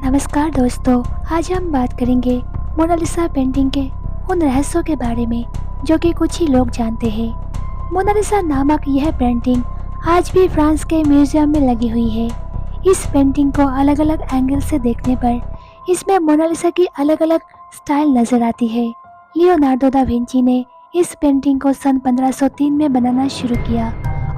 नमस्कार दोस्तों, आज हम बात करेंगे मोनालिसा पेंटिंग के उन रहस्यों के बारे में जो कि कुछ ही लोग जानते हैं। मोनालिसा नामक यह पेंटिंग आज भी फ्रांस के म्यूजियम में लगी हुई है। इस पेंटिंग को अलग अलग एंगल से देखने पर इसमें मोनालिसा की अलग अलग स्टाइल नजर आती है। लियोनार्डो दा विंची ने इस पेंटिंग को सन 1503 में बनाना शुरू किया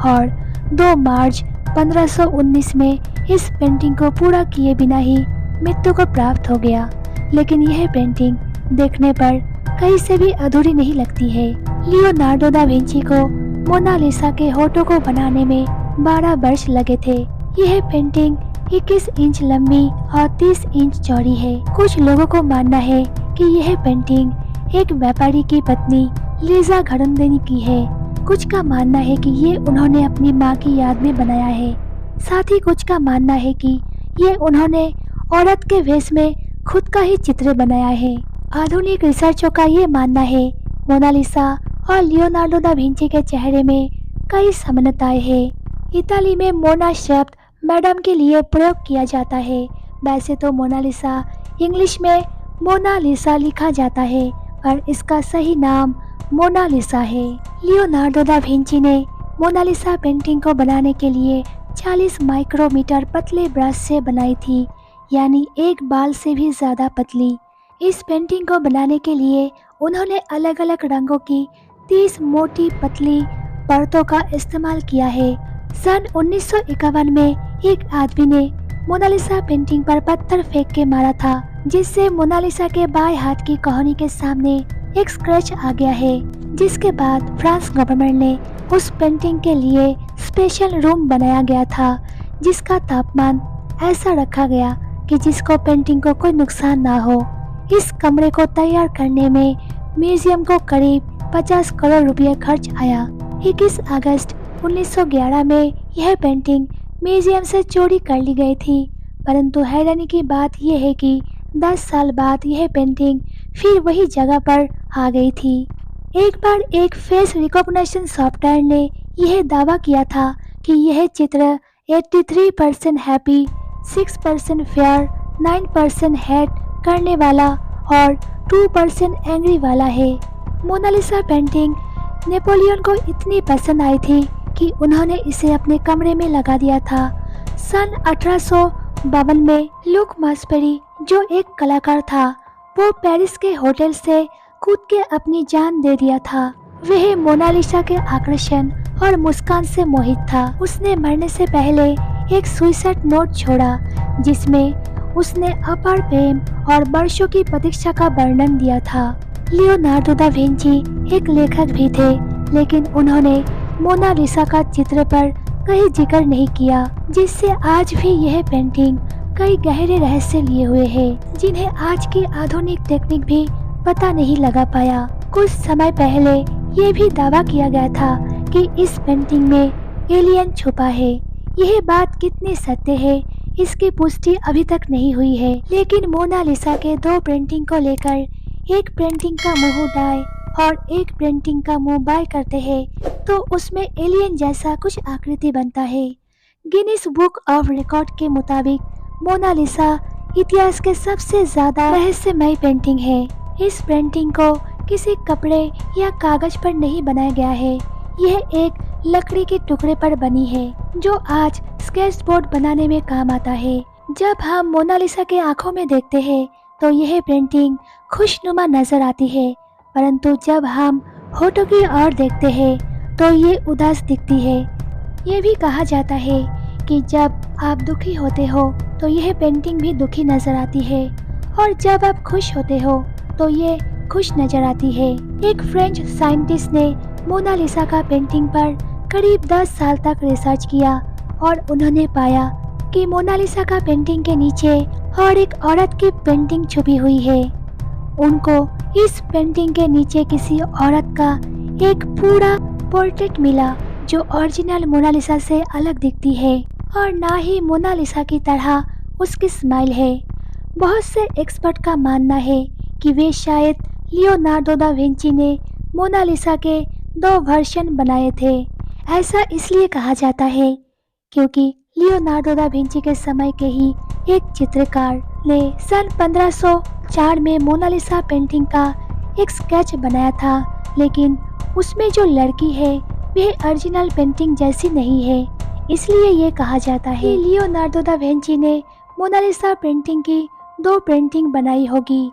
और 2 मार्च 1519 में इस पेंटिंग को पूरा किए बिना ही मृत्यु को प्राप्त हो गया। लेकिन यह पेंटिंग देखने पर कहीं से भी अधूरी नहीं लगती है। लियोनार्डो दा विंची को मोनालिसा के होठों को बनाने में 12 वर्ष लगे थे। यह पेंटिंग 21 इंच लंबी और 30 इंच चौड़ी है। कुछ लोगों को मानना है कि यह पेंटिंग एक व्यापारी की पत्नी लीजा घरंदेनी की है। कुछ का मानना है कि ये उन्होंने अपनी मां की याद में बनाया है। साथ ही कुछ का मानना है कि ये उन्होंने औरत के वेश में खुद का ही चित्र बनाया है। आधुनिक रिसर्चों का ये मानना है मोनालिसा और लियोनार्डो दा विंची के चेहरे में कई समानताएं हैं। इताली में मोना शब्द मैडम के लिए प्रयोग किया जाता है। वैसे तो मोनालिसा इंग्लिश में मोनालिसा लिखा जाता है, पर इसका सही नाम मोनालिसा है। लियोनार्डो दा विंची ने मोनालिसा पेंटिंग को बनाने के लिए 40 माइक्रोमीटर पतले ब्रश से बनाई थी, यानी एक बाल से भी ज्यादा पतली। इस पेंटिंग को बनाने के लिए उन्होंने अलग अलग रंगों की 30 मोटी पतली परतों का इस्तेमाल किया है। सन 1951 में एक आदमी ने मोनालिसा पेंटिंग पर पत्थर फेंक के मारा था, जिससे मोनालिसा के बाएं हाथ की कोहनी के सामने एक स्क्रैच आ गया है। जिसके बाद फ्रांस गवर्नमेंट ने उस पेंटिंग के लिए स्पेशल रूम बनाया गया था, जिसका तापमान ऐसा रखा गया कि जिसको पेंटिंग को कोई नुकसान ना हो। इस कमरे को तैयार करने में म्यूजियम को करीब 50 करोड़ रुपए खर्च आया। 21 अगस्त 1911 में यह पेंटिंग म्यूजियम से चोरी कर ली गई थी, परंतु हैरानी की बात यह है कि 10 साल बाद यह पेंटिंग फिर वही जगह पर आ गई थी। एक बार एक फेस रिकॉग्निशन सॉफ्टवेयर ने यह दावा किया था कि यह चित्र 83% हैप्पी, 6% फेयर, 9% हेट करने वाला और 2% एंग्री वाला है। मोनालिसा पेंटिंग नेपोलियन को इतनी पसंद आई थी कि उन्होंने इसे अपने कमरे में लगा दिया था। सन 1852 में लुक मास्पेरी, जो एक कलाकार था, वो पेरिस के होटल से कूद के अपनी जान दे दिया था। वह मोनालिसा के आकर्षण और मुस्कान से मोहित था। उसने मरने से पहले एक सुइसाइड नोट छोड़ा, जिसमें उसने अपार प्रेम और वर्षों की प्रतीक्षा का वर्णन दिया था। लियोनार्डो दा विंची एक लेखक भी थे, लेकिन उन्होंने मोनालिसा का चित्र पर कहीं जिक्र नहीं किया, जिससे आज भी यह पेंटिंग कई गहरे रहस्य लिए हुए है, जिन्हें आज की आधुनिक टेक्निक भी पता नहीं लगा पाया। कुछ समय पहले ये भी दावा किया गया था कि इस पेंटिंग में एलियन छुपा है। यह बात कितनी सत्य है, इसकी पुष्टि अभी तक नहीं हुई है। लेकिन मोनालिसा के 2 पेंटिंग को लेकर, एक पेंटिंग का मुंह दाएं और एक पेंटिंग का मुंह बाएं करते हैं, तो उसमें एलियन जैसा कुछ आकृति बनता है। गिनीज बुक ऑफ रिकॉर्ड के मुताबिक मोनालिसा इतिहास के सबसे ज्यादा रहस्यमय पेंटिंग है। इस पेंटिंग को किसी कपड़े या कागज पर नहीं बनाया गया है। यह एक लकड़ी के टुकड़े पर बनी है, जो आज स्केच बोर्ड बनाने में काम आता है। जब हम मोनालिसा के आंखों में देखते हैं तो यह पेंटिंग खुशनुमा नजर आती है, परंतु जब हम होठों की ओर देखते हैं तो ये उदास दिखती है। ये भी कहा जाता है कि जब आप दुखी होते हो तो यह पेंटिंग भी दुखी नजर आती है, और जब आप खुश होते हो तो ये खुश नजर आती है। एक फ्रेंच साइंटिस्ट ने मोनालिसा का पेंटिंग पर करीब 10 साल तक रिसर्च किया और उन्होंने पाया कि मोनालिसा का पेंटिंग के नीचे और एक औरत की पेंटिंग छुपी हुई है। उनको इस पेंटिंग के नीचे किसी औरत का एक पूरा पोर्ट्रेट मिला, जो ओरिजिनल मोनालिसा से अलग दिखती है और ना ही मोनालिसा की तरह उसकी स्माइल है। बहुत से एक्सपर्ट का मानना है कि वे शायद लियोनार्डो दा विंची ने मोनालिसा के 2 वर्जन बनाए थे। ऐसा इसलिए कहा जाता है क्योंकि लियोनार्डो दा विंची के समय के ही एक चित्रकार ने सन 1504 में मोनालिसा पेंटिंग का एक स्केच बनाया था, लेकिन उसमें जो लड़की है वह ओरिजिनल पेंटिंग जैसी नहीं है। इसलिए ये कहा जाता है लियोनार्डो दा विंची ने मोनालिसा पेंटिंग की 2 पेंटिंग बनाई होगी